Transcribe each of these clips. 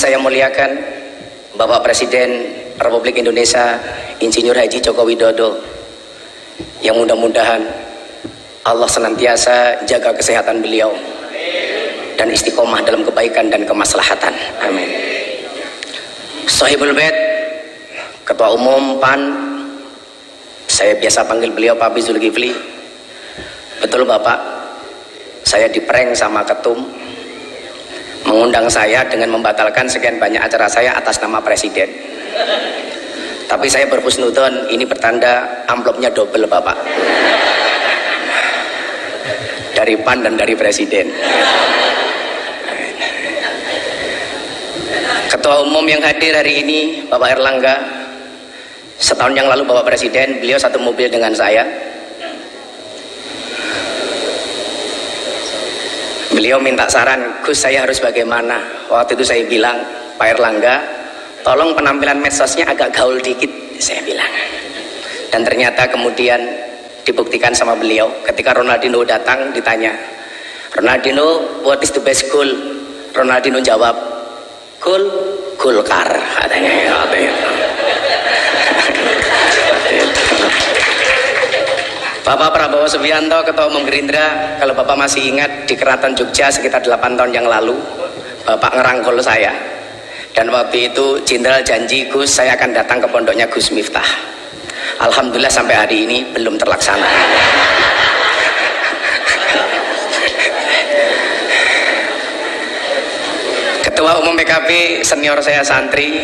saya muliakan Bapak Presiden Republik Indonesia Insinyur Haji Joko Widodo, yang mudah-mudahan Allah senantiasa jaga kesehatan beliau dan istiqomah dalam kebaikan dan kemaslahatan. Amin. Sahibul Bait, Ketua Umum PAN, saya biasa panggil beliau Pak Zulkifli. Betul Bapak, saya diprank sama ketum, mengundang saya dengan membatalkan sekian banyak acara saya atas nama Presiden. Tapi saya berhusnudon, ini pertanda amplopnya double Bapak, dari PAN dan dari Presiden. Ketua Umum yang hadir hari ini Bapak Erlangga, setahun yang lalu Bapak Presiden, beliau satu mobil dengan saya. Beliau minta saran, Gus saya harus bagaimana? Waktu itu saya bilang, Pak Erlangga, tolong penampilan medsosnya agak gaul dikit, saya bilang. Dan ternyata kemudian dibuktikan sama beliau. Ketika Ronaldinho datang ditanya, Ronaldinho, what is the best goal? Ronaldinho jawab, goal, Golkar, katanya. Bapak Prabowo Subianto, Ketua Umum Gerindra, kalau Bapak masih ingat di Keraton Jogja sekitar 8 tahun yang lalu, Bapak ngerangkul saya. Dan waktu itu Jenderal janji, Gus saya akan datang ke pondoknya Gus Miftah. Alhamdulillah sampai hari ini belum terlaksana. Ketua Umum PKB senior saya santri,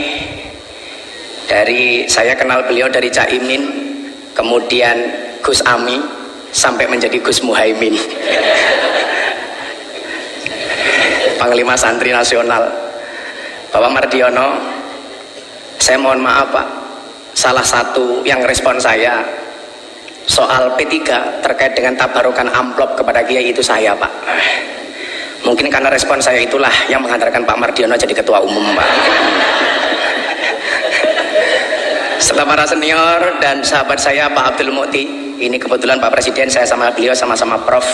dari saya kenal beliau dari Caimin, kemudian Gus Ami, sampai menjadi Gus Muhaimin. Panglima Santri Nasional Bapak Mardiono, saya mohon maaf Pak, salah satu yang respon saya soal P3 terkait dengan tabarukan amplop kepada Kiai itu saya Pak. Mungkin karena respon saya itulah yang menghantarkan Pak Mardiono jadi Ketua Umum Pak. Setelah para senior dan sahabat saya Pak Abdul Mukti, ini kebetulan Pak Presiden saya sama beliau sama-sama prof.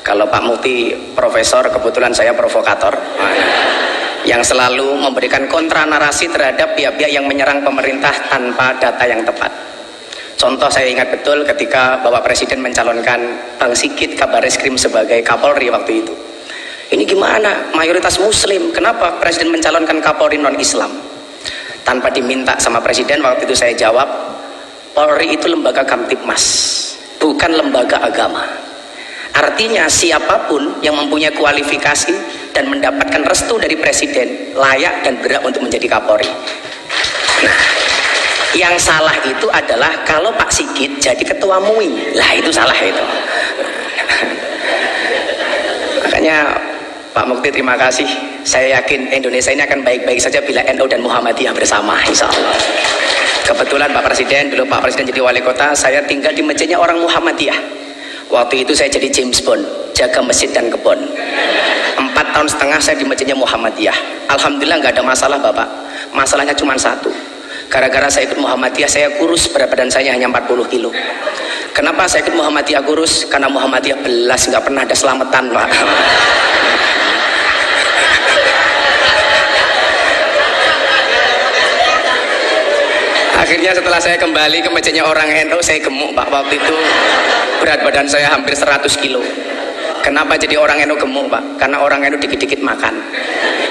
Kalau Pak Mukti profesor, kebetulan saya provokator, yang selalu memberikan kontra narasi terhadap pihak-pihak yang menyerang pemerintah tanpa data yang tepat. Contoh saya ingat betul ketika Bapak Presiden mencalonkan Bang Sigit Kabareskrim sebagai Kapolri waktu itu. Ini gimana? Mayoritas Muslim, kenapa Presiden mencalonkan Kapolri non-Islam? Tanpa diminta sama Presiden, waktu itu saya jawab, Polri itu lembaga Kamtibmas, bukan lembaga agama. Artinya siapapun yang mempunyai kualifikasi dan mendapatkan restu dari Presiden layak dan berhak untuk menjadi Kapolri. Nah, yang salah itu adalah kalau Pak Sigit jadi ketua MUI, lah itu salah itu. Makanya Pak Mukti terima kasih. Saya yakin Indonesia ini akan baik-baik saja bila NU dan Muhammadiyah bersama, insya Allah. Kebetulan Pak Presiden, dulu Pak Presiden jadi wali kota, saya tinggal di masjidnya orang Muhammadiyah. Waktu itu saya jadi James Bond, jaga masjid dan kebun. 4 tahun setengah saya di masjidnya Muhammadiyah. Alhamdulillah nggak ada masalah Bapak. Masalahnya cuma satu. Gara-gara saya ikut Muhammadiyah, saya kurus, berat badan saya hanya 40 kilo. Kenapa saya ikut Muhammadiyah kurus? Karena Muhammadiyah belas nggak pernah ada selamatan Pak. Akhirnya setelah saya kembali ke masjidnya orang NU, saya gemuk Pak. Waktu itu berat badan saya hampir 100 kilo. Kenapa jadi orang NU gemuk Pak? Karena orang NU dikit-dikit makan.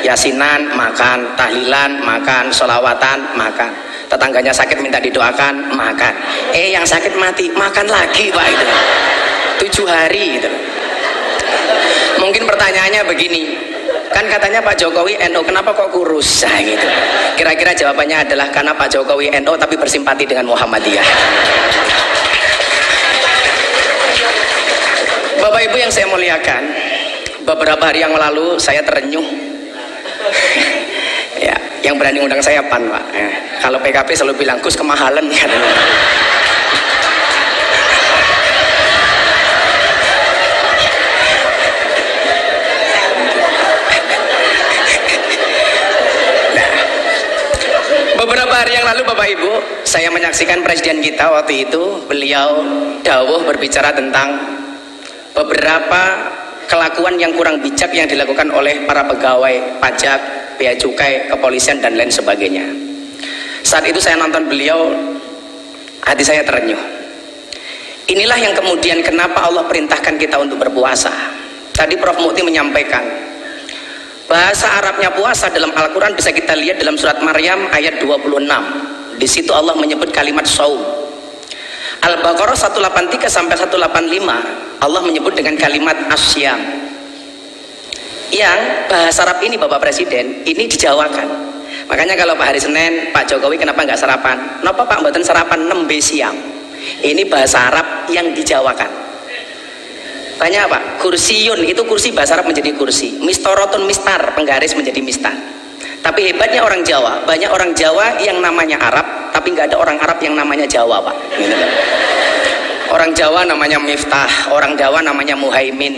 Yasinan makan, tahlilan makan, sholawatan makan. Tetangganya sakit minta didoakan makan. Yang sakit mati makan lagi Pak itu. 7 hari gitu. Mungkin pertanyaannya begini, kan katanya Pak Jokowi NU, kenapa kok kurus? Nah, gitu. Kira-kira jawabannya adalah karena Pak Jokowi NU tapi bersimpati dengan Muhammadiyah. Bapak Ibu yang saya muliakan, beberapa hari yang lalu saya terenyuh. Ya, yang berani undang saya PAN Pak. Kalau PKP selalu bilang Gus kemahalan katanya. Beberapa hari yang lalu Bapak Ibu, saya menyaksikan Presiden kita waktu itu, beliau dawuh berbicara tentang beberapa kelakuan yang kurang bijak yang dilakukan oleh para pegawai pajak, bea cukai, kepolisian dan lain sebagainya. Saat itu saya nonton beliau, hati saya terenyuh. Inilah yang kemudian kenapa Allah perintahkan kita untuk berpuasa. Tadi Prof Mukti menyampaikan bahasa Arabnya puasa dalam Al-Quran bisa kita lihat dalam surat Maryam ayat 26. Di situ Allah menyebut kalimat saum. Al-Baqarah 183 sampai 185 Allah menyebut dengan kalimat asyam. Yang bahasa Arab ini Bapak Presiden ini dijawakan. Makanya kalau Pak hari Senin Pak Jokowi kenapa nggak sarapan? Kenapa Pak mboten sarapan nembe siam? Ini bahasa Arab yang dijawakan. Tanya Pak, kursiyun itu kursi bahasa Arab menjadi kursi. Mistorotun mistar, penggaris menjadi mistar. Tapi hebatnya orang Jawa, banyak orang Jawa yang namanya Arab, tapi nggak ada orang Arab yang namanya Jawa Pak. Orang Jawa namanya Miftah, orang Jawa namanya Muhaimin,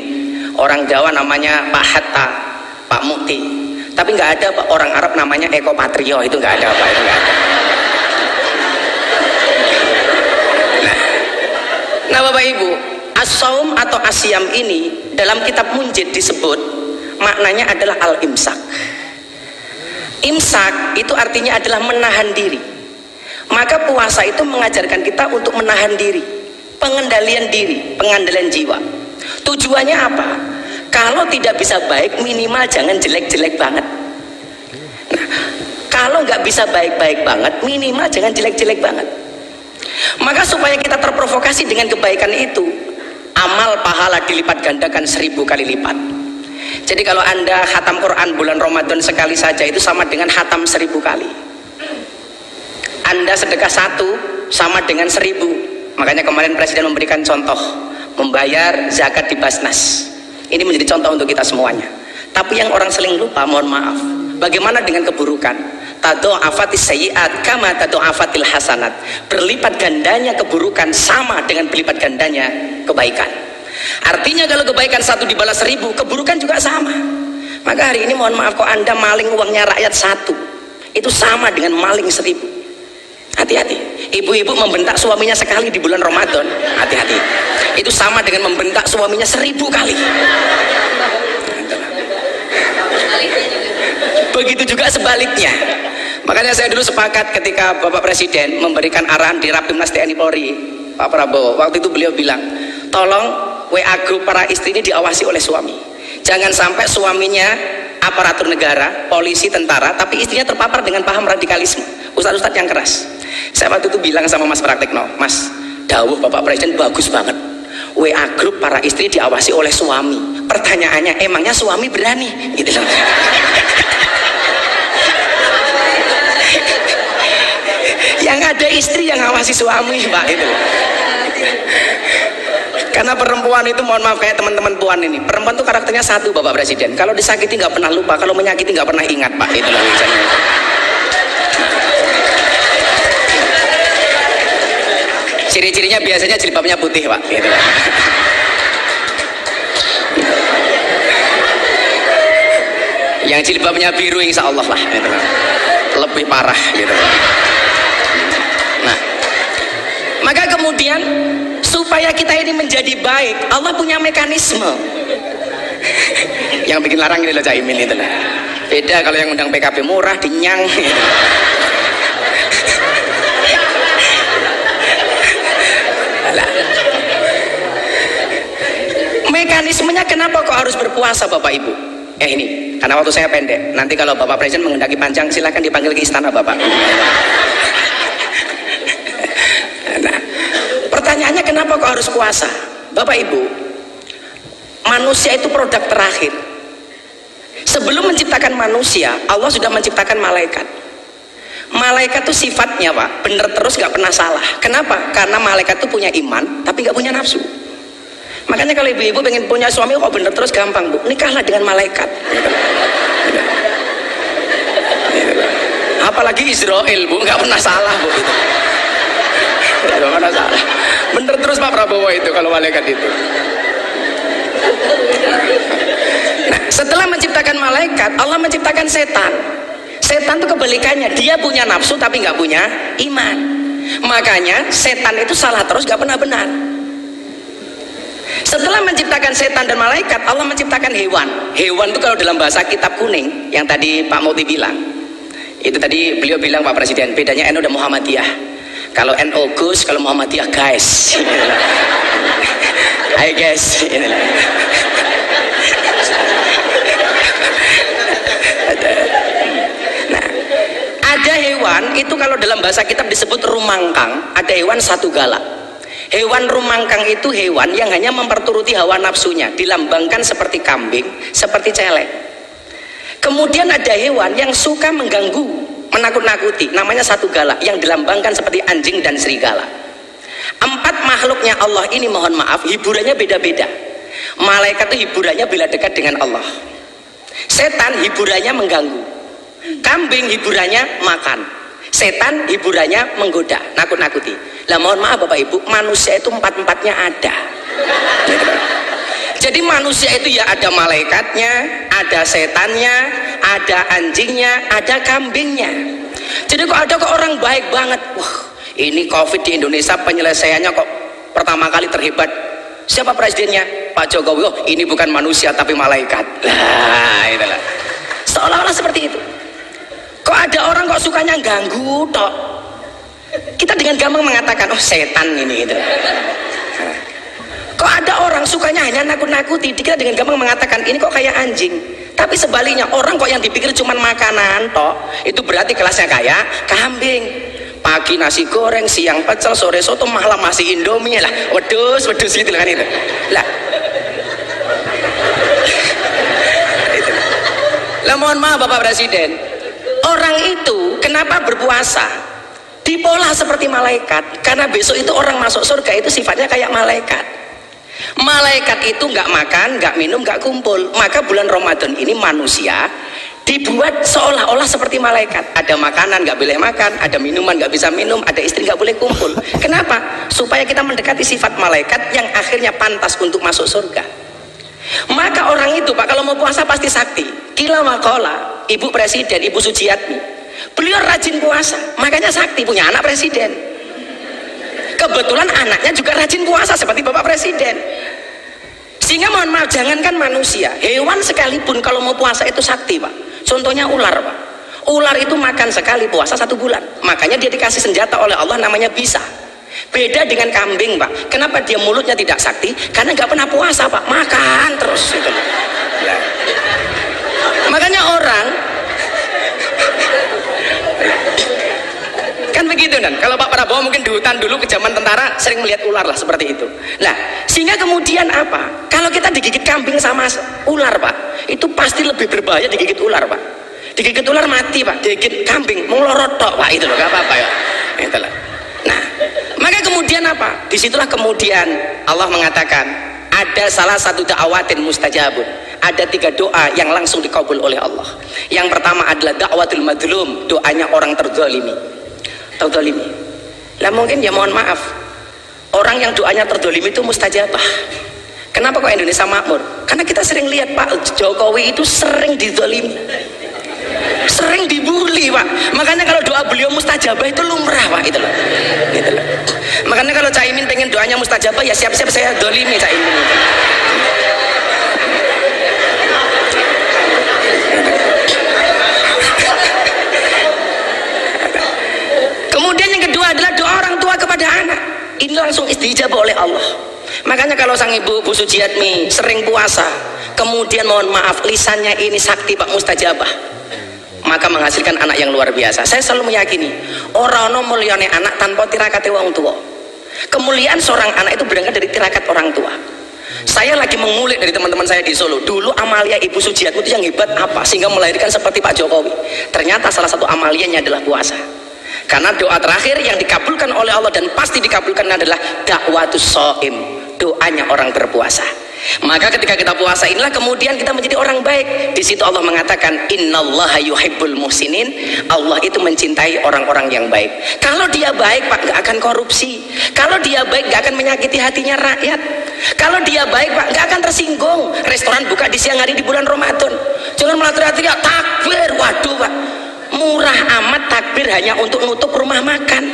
orang Jawa namanya Pak Hatta, Pak Mukti. Tapi nggak ada Pak, orang Arab namanya Eko Patrio, itu nggak ada Pak, itu nggak ada. Nah Bapak Ibu, as-saum atau asyam ini dalam kitab Munjid disebut maknanya adalah al-imsak. Imsak itu artinya adalah menahan diri. Maka puasa itu mengajarkan kita untuk menahan diri, pengendalian diri, pengendalian jiwa. Tujuannya apa? Kalau tidak bisa baik, minimal jangan jelek-jelek banget. Nah, kalau nggak bisa baik-baik banget, minimal jangan jelek-jelek banget. Maka supaya kita terprovokasi dengan kebaikan itu, amal pahala dilipat gandakan 1000 kali lipat. Jadi kalau Anda khatam Quran bulan Ramadan sekali saja itu sama dengan khatam 1000 kali. Anda sedekah 1 sama dengan 1000. Makanya kemarin Presiden memberikan contoh membayar zakat di Basnas. Ini menjadi contoh untuk kita semuanya. Tapi yang orang sering lupa, mohon maaf, bagaimana dengan keburukan? Tado'afatis sayyi'at kama tado'afatil hasanat. Berlipat gandanya keburukan sama dengan berlipat gandanya kebaikan. Artinya kalau kebaikan 1 dibalas 1000, keburukan juga sama. Maka hari ini mohon maaf, kok Anda maling uangnya rakyat 1, itu sama dengan maling 1000. Hati-hati. Ibu-ibu membentak suaminya sekali di bulan Ramadan, hati-hati. Itu sama dengan membentak suaminya 1000 kali. Begitu juga sebaliknya. Makanya saya dulu sepakat ketika Bapak Presiden memberikan arahan di Rapimnas TNI Polri, Pak Prabowo, waktu itu beliau bilang, tolong WA grup para istri ini diawasi oleh suami. Jangan sampai suaminya aparatur negara, polisi, tentara, tapi istrinya terpapar dengan paham radikalisme, ustadz-ustadz yang keras. Saya waktu itu bilang sama Mas Praktekno, Mas, dawuh Bapak Presiden bagus banget. WA grup para istri diawasi oleh suami. Pertanyaannya, emangnya suami berani? Gitu loh. Yang ada istri yang ngawasi suami Pak, itu. Karena perempuan itu, mohon maaf, kayak teman-teman puan ini, perempuan itu karakternya satu Bapak Presiden, kalau disakiti nggak pernah lupa, kalau menyakiti nggak pernah ingat Pak, itu loh misalnya. Ciri-cirinya biasanya jilbabnya putih Pak, gitu. Yang jilbabnya biru insya Allah lah, gitu. Lebih parah gitu. Nah, maka kemudian supaya kita ini menjadi baik, Allah punya mekanisme. Yang bikin larang ini loh Cak Imin itu lah. Beda kalau yang undang PKB murah dinyang. Gitu. Mekanismenya kenapa kok harus berpuasa Bapak Ibu? Ini karena waktu saya pendek. Nanti kalau Bapak Presiden menghendaki panjang, silahkan dipanggil ke istana Bapak. Nah, pertanyaannya kenapa kok harus puasa? Bapak Ibu, manusia itu produk terakhir. Sebelum menciptakan manusia, Allah sudah menciptakan malaikat. Malaikat itu sifatnya Pak, bener terus gak pernah salah. Kenapa? Karena malaikat itu punya iman, tapi gak punya nafsu. Makanya kalau ibu-ibu pengen punya suami kok bener terus, gampang Bu, nikahlah dengan malaikat. Apalagi Israel Bu, nggak pernah salah Bu, itu nggak pernah salah, bener terus Pak Prabowo itu kalau malaikat itu. Nah, setelah menciptakan malaikat, Allah menciptakan setan. Setan itu kebalikannya, dia punya nafsu tapi nggak punya iman. Makanya setan itu salah terus, nggak pernah benar. Setelah menciptakan setan dan malaikat, Allah menciptakan hewan. Hewan itu kalau dalam bahasa kitab kuning yang tadi Pak Mauti bilang, itu tadi beliau bilang Pak Presiden, bedanya NU dan Muhammadiyah. Kalau NU Gus, kalau Muhammadiyah guys. Hai guys. Nah, ada hewan itu kalau dalam bahasa kitab disebut rumangkang. Ada hewan satu galak. Hewan rumangkang itu hewan yang hanya memperturuti hawa nafsunya, dilambangkan seperti kambing, seperti celeng. Kemudian ada hewan yang suka mengganggu, menakut-nakuti, namanya satu galak, yang dilambangkan seperti anjing dan serigala. 4 makhluknya Allah ini, mohon maaf, hiburannya beda-beda. Malaikat itu hiburannya bila dekat dengan Allah. Setan hiburannya mengganggu. Kambing hiburannya makan. Setan hiburannya menggoda, nakut-nakuti. Lah mohon maaf Bapak Ibu, manusia itu 4-4-nya ada. Jadi manusia itu ya ada malaikatnya, ada setannya, ada anjingnya, ada kambingnya. Jadi kok ada orang baik banget. Wah, ini COVID di Indonesia penyelesaiannya kok pertama kali terhebat. Siapa presidennya? Pak Jokowi. Oh, ini bukan manusia tapi malaikat. Lah, itulah. Seolah-olah seperti itu. Kok ada orang kok sukanya ganggu tok. Kita dengan gampang mengatakan, oh setan ini gitu. Kok ada orang sukanya hanya nakut-nakuti, kita dengan gampang mengatakan ini kok kayak anjing. Tapi sebaliknya, orang kok yang dipikir cuma makanan toh, itu berarti kelasnya kayak kambing. Pagi nasi goreng, siang pecel, sore soto, malam masih Indomie lah. Wedus gitu kan itu. Lah. Lah mohon maaf Bapak Presiden, orang itu kenapa berpuasa? Dipola seperti malaikat, karena besok itu orang masuk surga itu sifatnya kayak malaikat. Malaikat itu nggak makan, nggak minum, nggak kumpul. Maka bulan Ramadan ini manusia dibuat seolah-olah seperti malaikat. Ada makanan nggak boleh makan, ada minuman nggak bisa minum, ada istri nggak boleh kumpul. Kenapa? Supaya kita mendekati sifat malaikat yang akhirnya pantas untuk masuk surga. Maka orang itu Pak kalau mau puasa pasti sakti. Kila wakola, Ibu Presiden, Ibu Sujiatmi, beliau rajin puasa, makanya sakti, punya anak presiden. Kebetulan anaknya juga rajin puasa seperti Bapak Presiden. Sehingga mohon maaf, jangankan manusia, hewan sekalipun kalau mau puasa itu sakti Pak. Contohnya ular Pak. Ular itu makan sekali puasa 1 bulan. Makanya dia dikasih senjata oleh Allah namanya bisa. Beda dengan kambing Pak. Kenapa dia mulutnya tidak sakti? Karena nggak pernah puasa Pak, makan terus gitu. Ya. Makanya orang kan begitu kan, kalau Pak Prabowo mungkin di hutan dulu ke zaman tentara sering melihat ular lah seperti itu. Nah sehingga kemudian apa, kalau kita digigit kambing sama ular Pak, itu pasti lebih berbahaya digigit ular Pak. Digigit ular mati Pak, digigit kambing melorot tok Pak, itu loh, gak apa-apa ya. Itulah. Nah maka kemudian apa, disitulah kemudian Allah mengatakan ada salah satu da'awatin mustajabun, ada 3 doa yang langsung dikabul oleh Allah. Yang pertama adalah da'watul madlum, doanya orang terzalimi. Lah mungkin ya mohon maaf, orang yang doanya terzalimi itu mustajabah. Kenapa kok Indonesia makmur? Karena kita sering lihat Pak Jokowi itu sering dizalimi, sering dibully Pak. Makanya kalau doa beliau mustajabah itu lumrah Pak, itu loh. Gitu loh. Makanya kalau Caimin pengen doanya mustajabah ya siap-siap saya zalimi Caimin. Kemudian yang kedua adalah doa orang tua kepada anak. Ini langsung istijabah oleh Allah. Makanya kalau sang ibu Bu Sujiatmi sering puasa, kemudian mohon maaf lisannya ini sakti Pak mustajabah, maka menghasilkan anak yang luar biasa. Saya selalu meyakini orang mulyane anak tanpa tirakate wong tua. Kemuliaan seorang anak itu berangkat dari tirakat orang tua. Saya lagi mengulik dari teman-teman saya di Solo. Dulu amalia Ibu Sujiatmi itu yang hebat apa sehingga melahirkan seperti Pak Jokowi? Ternyata salah satu amalianya adalah puasa. Karena doa terakhir yang dikabulkan oleh Allah dan pasti dikabulkan adalah dakwatus shaim, doanya orang berpuasa. Maka ketika kita puasa inilah kemudian kita menjadi orang baik. Di situ Allah mengatakan innallaha yuhibbul muhsinin, Allah itu mencintai orang-orang yang baik. Kalau dia baik Pak nggak akan korupsi. Kalau dia baik nggak akan menyakiti hatinya rakyat. Kalau dia baik Pak nggak akan tersinggung. Restoran buka di siang hari di bulan Ramadan, jangan malah teriak-teriak takbir. Waduh Pak, murah amat takbir hanya untuk nutup rumah makan.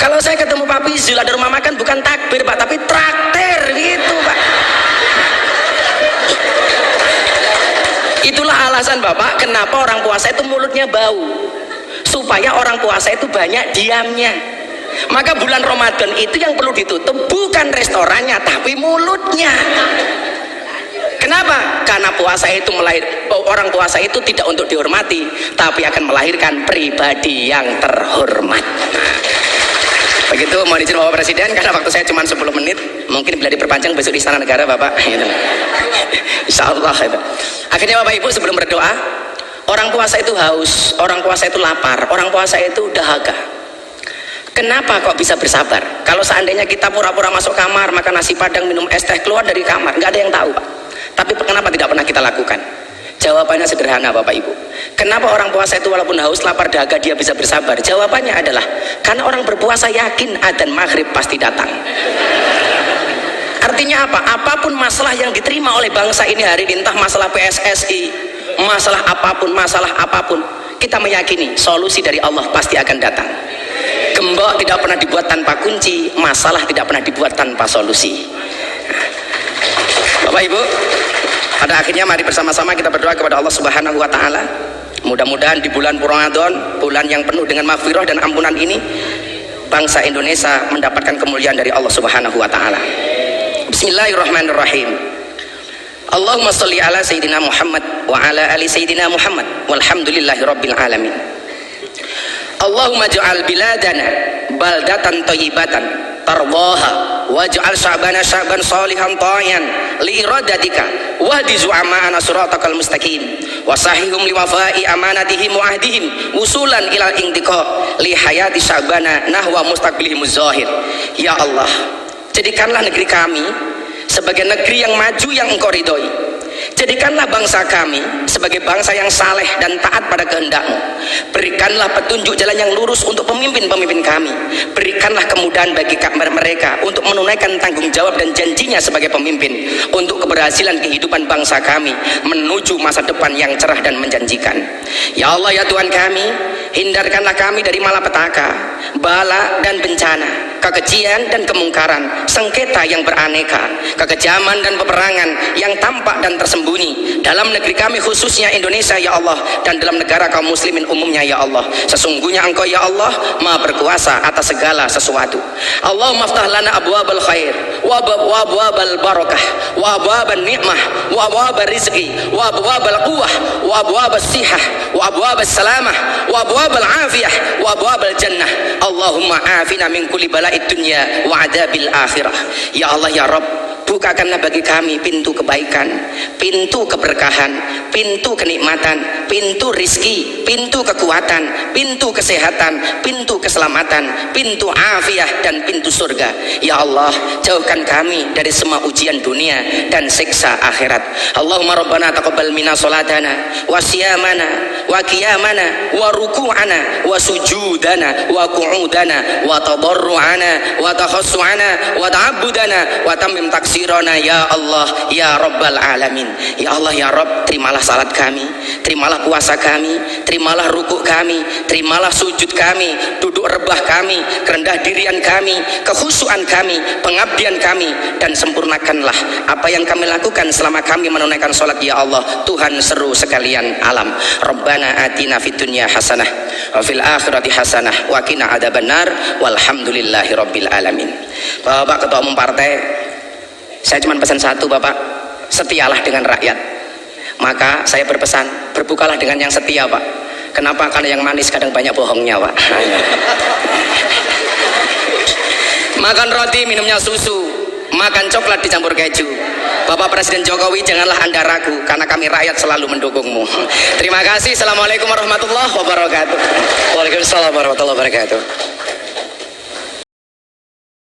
Kalau saya ketemu Pak Bizul ada rumah makan bukan takbir Pak, tapi traktir gitu Pak. Itulah alasan Bapak kenapa orang puasa itu mulutnya bau, supaya orang puasa itu banyak diamnya. Maka bulan Ramadan itu yang perlu ditutup bukan restorannya tapi mulutnya. Kenapa? Karena puasa itu orang puasa itu tidak untuk dihormati tapi akan melahirkan pribadi yang terhormat. Begitu, mohon izin Bapak Presiden karena waktu saya cuma 10 menit, mungkin bila diperpanjang besok di Istana Negara Bapak gitu. Insya Allah gitu. Akhirnya Bapak Ibu sebelum berdoa, orang puasa itu haus, orang puasa itu lapar, orang puasa itu dahaga. Kenapa kok bisa bersabar? Kalau seandainya kita pura-pura masuk kamar makan nasi padang minum es teh keluar dari kamar, nggak ada yang tahu Pak. Tapi kenapa tidak pernah kita lakukan? Jawabannya sederhana Bapak Ibu. Kenapa orang puasa itu walaupun haus, lapar, dahaga dia bisa bersabar? Jawabannya adalah karena orang berpuasa yakin adzan maghrib pasti datang. Artinya apa? Apapun masalah yang diterima oleh bangsa ini hari ini, entah masalah PSSI, masalah apapun, kita meyakini solusi dari Allah pasti akan datang. Gembok tidak pernah dibuat tanpa kunci, masalah tidak pernah dibuat tanpa solusi. Bapak Ibu, pada akhirnya mari bersama-sama kita berdoa kepada Allah Subhanahu wa taala. Mudah-mudahan di bulan Ramadan, bulan yang penuh dengan maghfirah dan ampunan ini, bangsa Indonesia mendapatkan kemuliaan dari Allah Subhanahu wa taala. Bismillahirrahmanirrahim. Allahumma sholli ala sayyidina Muhammad wa ala ali sayyidina Muhammad walhamdulillahi rabbil alamin. Allahumma ja'al biladana baldatan thayyibatan tardaha waj'al sya'bana sya'ban salihan ta'ian li iradatika wahdi zu'ama'ana siratakal mustaqim wasahihum liwafa'i amanatihim wa ahdihim usulan ilal intiqa li hayati sya'bana nahwa mustaqbilihimuz zahir. Ya Allah, jadikanlah negeri kami sebagai negeri yang maju yang Engkau ridhoi. Jadikanlah bangsa kami sebagai bangsa yang saleh dan taat pada kehendak-Mu. Berikanlah petunjuk jalan yang lurus untuk pemimpin-pemimpin kami. Berikanlah kemudahan bagi mereka untuk menunaikan tanggung jawab dan janjinya sebagai pemimpin untuk keberhasilan kehidupan bangsa kami menuju masa depan yang cerah dan menjanjikan. Ya Allah, ya Tuhan kami, hindarkanlah kami dari malapetaka, bala dan bencana, kekejian dan kemungkaran, sengketa yang beraneka, kekejaman dan peperangan yang tampak dan tersembunyi dalam negeri kami khususnya Indonesia ya Allah, dan dalam negara kaum muslimin umumnya ya Allah. Sesungguhnya Engkau ya Allah Maha berkuasa atas segala sesuatu. Allahumma aftah lana abwabal khair wa abwabal barakah wa abwabal ni'mah wa abwabal rizqi wa abwabal quwwah wa abwabal sihah wa abwabal salamah wa abwabal afiyah wa abwabal jannah. Allahumma afina min kulli bala'id dunya wa adabil akhirah. Ya Allah ya Rabb, bukakanlah bagi kami pintu kebaikan, pintu keberkahan, pintu kenikmatan, pintu rizki, pintu kekuatan, pintu kesehatan, pintu keselamatan, pintu afiah dan pintu surga. Ya Allah, jauhkan kami dari semua ujian dunia dan siksa akhirat. Allahumma rabbana taqabbal minna salatana wa siyamana wa qiyamana wa ruku'ana wa sujudana wa qu'udana wa tadarru'ana wa takhassu'ana wa ta'abbudana wa tamim taksirana ya Allah ya Rabbal Alamin. Ya Allah ya Rabb, terimalah salat kami, terimalah puasa kami, terimalah rukuk kami, terimalah sujud kami, duduk rebah kami, kerendah dirian kami, kekhusyuan kami, pengabdian kami, dan sempurnakanlah apa yang kami lakukan selama kami menunaikan salat ya Allah, Tuhan seru sekalian alam. Rabbana atina fid dunya hasanah wa fil akhirati hasanah wa qina adzabannar walhamdulillahi rabbil alamin. Bapak Ketua Umum Partai, saya cuma pesan satu Bapak, setialah dengan rakyat. Maka saya berpesan, berbukalah dengan yang setia Pak. Kenapa? Karena yang manis kadang banyak bohongnya Pak. Makan roti minumnya susu, makan coklat dicampur keju. Bapak Presiden Jokowi, janganlah Anda ragu, karena kami rakyat selalu mendukungmu. Terima kasih. Assalamualaikum warahmatullahi wabarakatuh. Waalaikumsalam warahmatullahi wabarakatuh.